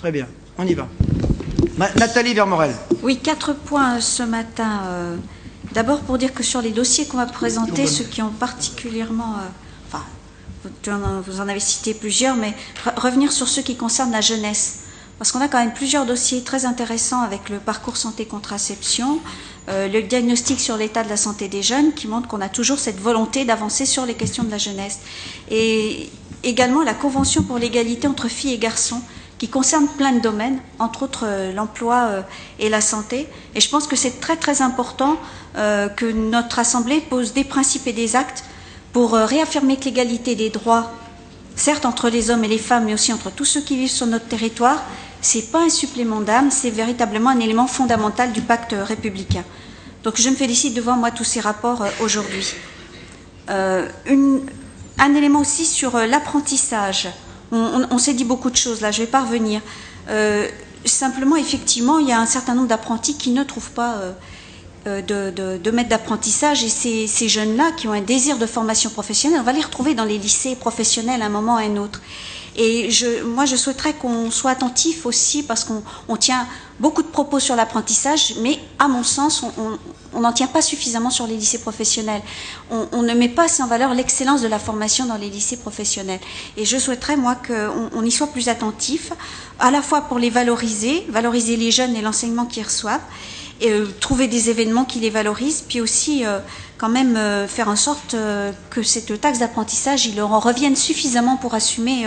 Très bien, on y va. Nathalie Vermorel. Oui, 4 points ce matin. D'abord pour dire que sur les dossiers qu'on va présenter, ceux qui ont particulièrement... vous en avez cité plusieurs, mais revenir sur ceux qui concernent la jeunesse. Parce qu'on a quand même plusieurs dossiers très intéressants avec le parcours santé-contraception, le diagnostic sur l'état de la santé des jeunes qui montre qu'on a toujours cette volonté d'avancer sur les questions de la jeunesse. Et également la Convention pour l'égalité entre filles et garçons qui concerne plein de domaines, entre autres l'emploi et la santé. Et je pense que c'est très très important que notre Assemblée pose des principes et des actes pour réaffirmer que l'égalité des droits, certes entre les hommes et les femmes, mais aussi entre tous ceux qui vivent sur notre territoire, c'est pas un supplément d'âme, c'est véritablement un élément fondamental du pacte républicain. Donc je me félicite de voir moi tous ces rapports aujourd'hui. Un élément aussi sur l'apprentissage. On s'est dit beaucoup de choses là, je ne vais pas revenir. Simplement, effectivement, il y a un certain nombre d'apprentis qui ne trouvent pas de maître d'apprentissage, et ces jeunes-là qui ont un désir de formation professionnelle, on va les retrouver dans les lycées professionnels à un moment ou à un autre. Et moi, je souhaiterais qu'on soit attentif aussi, parce qu'on tient beaucoup de propos sur l'apprentissage, mais à mon sens, on n'en tient pas suffisamment sur les lycées professionnels. On ne met pas assez en valeur l'excellence de la formation dans les lycées professionnels. Et je souhaiterais, moi, qu'on y soit plus attentif, à la fois pour les valoriser les jeunes et l'enseignement qu'ils reçoivent, et trouver des événements qui les valorisent, puis aussi quand même faire en sorte que cette taxe d'apprentissage, ils leur en reviennent suffisamment pour assumer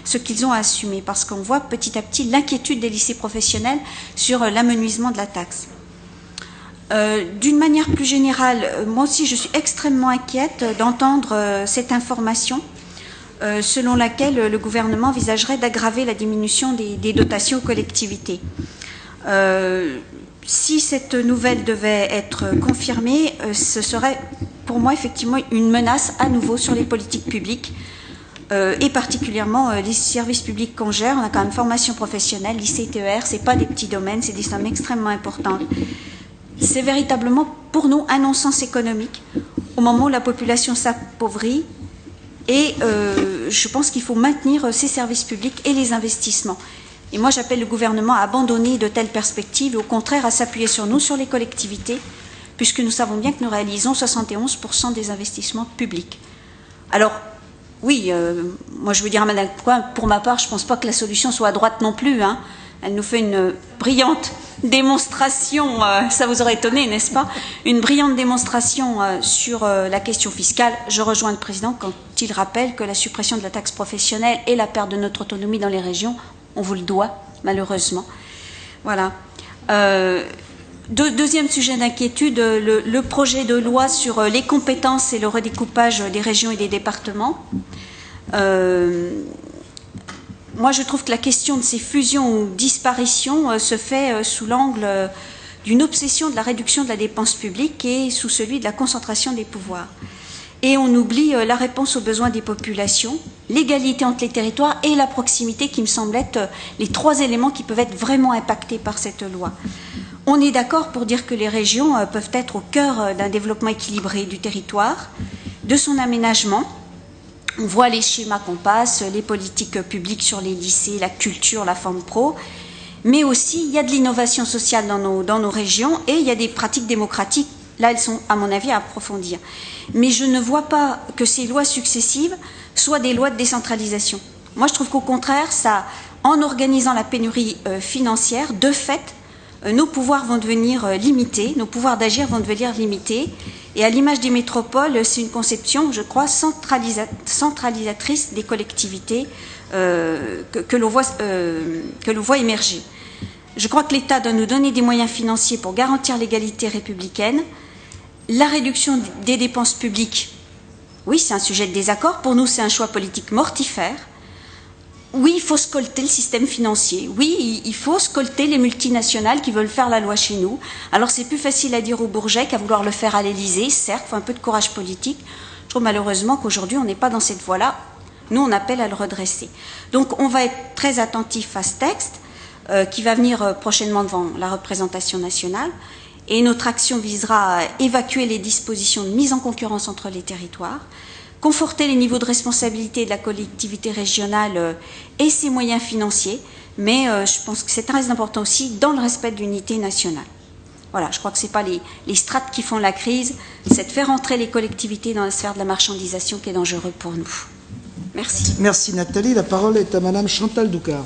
ce qu'ils ont à assumer, parce qu'on voit petit à petit l'inquiétude des lycées professionnels sur l'amenuisement de la taxe. D'une manière plus générale, moi aussi je suis extrêmement inquiète d'entendre cette information selon laquelle le gouvernement envisagerait d'aggraver la diminution des dotations aux collectivités. Si cette nouvelle devait être confirmée, ce serait pour moi effectivement une menace à nouveau sur les politiques publiques et particulièrement les services publics qu'on gère. On a quand même formation professionnelle, lycée TER, c'est pas des petits domaines, c'est des sommes extrêmement importantes. C'est véritablement pour nous un non-sens économique au moment où la population s'appauvrit, et je pense qu'il faut maintenir ces services publics et les investissements. Et moi, j'appelle le gouvernement à abandonner de telles perspectives et au contraire à s'appuyer sur nous, sur les collectivités, puisque nous savons bien que nous réalisons 71% des investissements publics. Alors, oui, moi je veux dire à Madame Coin, pour ma part, je ne pense pas que la solution soit à droite non plus. Hein. Elle nous fait une brillante démonstration, ça vous aurait étonné, n'est-ce pas? Une brillante démonstration sur la question fiscale. Je rejoins le Président quand il rappelle que la suppression de la taxe professionnelle et la perte de notre autonomie dans les régions, on vous le doit, malheureusement. Voilà. Deuxième sujet d'inquiétude, le projet de loi sur les compétences et le redécoupage des régions et des départements. Moi, je trouve que la question de ces fusions ou disparitions se fait sous l'angle d'une obsession de la réduction de la dépense publique et sous celui de la concentration des pouvoirs. Et on oublie la réponse aux besoins des populations, l'égalité entre les territoires et la proximité qui me semblent être les 3 éléments qui peuvent être vraiment impactés par cette loi. On est d'accord pour dire que les régions peuvent être au cœur d'un développement équilibré du territoire, de son aménagement. On voit les schémas qu'on passe, les politiques publiques sur les lycées, la culture, la forme pro, mais aussi il y a de l'innovation sociale dans nos régions et il y a des pratiques démocratiques. Là, elles sont, à mon avis, à approfondir. Mais je ne vois pas que ces lois successives soient des lois de décentralisation. Moi, je trouve qu'au contraire, en organisant la pénurie financière, de fait, nos pouvoirs vont devenir limités, nos pouvoirs d'agir vont devenir limités. Et à l'image des métropoles, c'est une conception, je crois, centralisatrice des collectivités que l'on voit émerger. Je crois que l'État doit nous donner des moyens financiers pour garantir l'égalité républicaine. La réduction des dépenses publiques, oui, c'est un sujet de désaccord. Pour nous, c'est un choix politique mortifère. Oui, il faut scolter le système financier. Oui, il faut scolter les multinationales qui veulent faire la loi chez nous. Alors, c'est plus facile à dire au Bourget qu'à vouloir le faire à l'Élysée. Certes, il faut un peu de courage politique. Je trouve malheureusement qu'aujourd'hui, on n'est pas dans cette voie-là. Nous, on appelle à le redresser. Donc, on va être très attentif à ce texte qui va venir prochainement devant la représentation nationale. Et notre action visera à évacuer les dispositions de mise en concurrence entre les territoires, conforter les niveaux de responsabilité de la collectivité régionale et ses moyens financiers, mais je pense que c'est très important aussi dans le respect de l'unité nationale. Voilà, je crois que ce n'est pas les strates qui font la crise, c'est de faire entrer les collectivités dans la sphère de la marchandisation qui est dangereux pour nous. Merci. Merci Nathalie. La parole est à Madame Chantal Doucard.